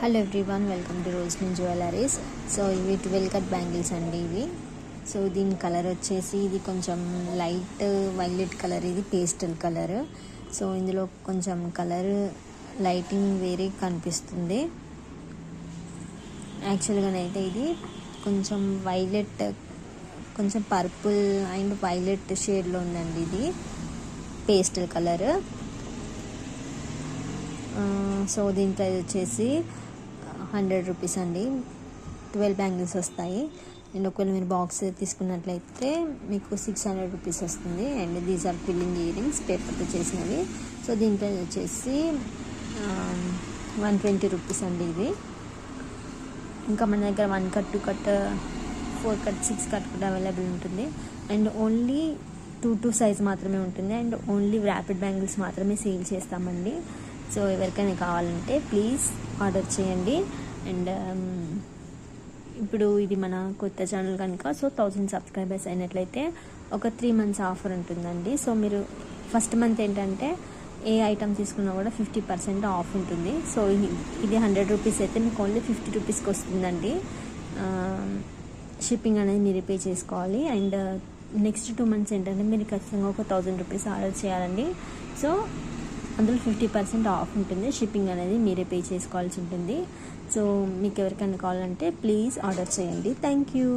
Hello everyone, welcome to Roslin jewelleries. So ఇవి 12 cut bangles అండి ఇవి. సో దీని కలర్ వచ్చేసి ఇది కొంచెం లైట్ వైలెట్ కలర్, ఇది పేస్టల్ కలర్. సో ఇందులో కొంచెం కలర్ లైటింగ్ వేరే కనిపిస్తుంది. యాక్చువల్గానైతే ఇది కొంచెం వైలెట్, కొంచెం పర్పుల్ అండ్ వైలెట్ షేడ్లో ఉందండి ఇది పేస్టల్ కలర్. సో దీని ప్రైస్ వచ్చేసి 100 రూపీస్ అండి. 12 బ్యాంగిల్స్ వస్తాయి. అండ్ ఒకవేళ మీరు బాక్స్ తీసుకున్నట్లయితే మీకు 600 రూపీస్ వస్తుంది. And these are filling ear rings, పేపర్తో చేసినవి. సో దీని ప్రైస్ వచ్చేసి 120 రూపీస్ అండి ఇది. ఇంకా మన దగ్గర 1 కట్, 2 కట్, 4 కట్, 6 కట్ కూడా అవైలబుల్ ఉంటుంది. అండ్ ఓన్లీ 2 సైజ్ మాత్రమే ఉంటుంది. అండ్ ఓన్లీ ర్యాపిడ్ బ్యాంగిల్స్ మాత్రమే సేల్ చేస్తామండి. సో ఎవరికైనా కావాలంటే ప్లీజ్ ఆర్డర్ చేయండి. అండ్ ఇప్పుడు ఇది మన కొత్త ఛానల్ కనుక, సో 1000 సబ్స్క్రైబర్స్ అయినట్లయితే ఒక 3 months ఆఫర్ ఉంటుందండి. సో మీరు ఫస్ట్ మంత్ ఏంటంటే ఏ ఐటమ్ తీసుకున్నా కూడా 50% ఆఫ్ ఉంటుంది. సో ఇది 100 రూపీస్ అయితే మీకు ఓన్లీ 50 రూపీస్కి వస్తుందండి. షిప్పింగ్ అనేది మీరు పే చేసుకోవాలి. అండ్ నెక్స్ట్ 2 months ఏంటంటే మీరు ఖచ్చితంగా ఒక 1000 రూపీస్ ఆర్డర్ చేయాలండి. సో అందులో 50% ఆఫ్ ఉంటుంది. షిప్పింగ్ అనేది మీరే పే చేసుకోవాల్సి ఉంటుంది. సో మీకు ఎవరికైనా కావాలంటే ప్లీజ్ ఆర్డర్ చేయండి. Thank you.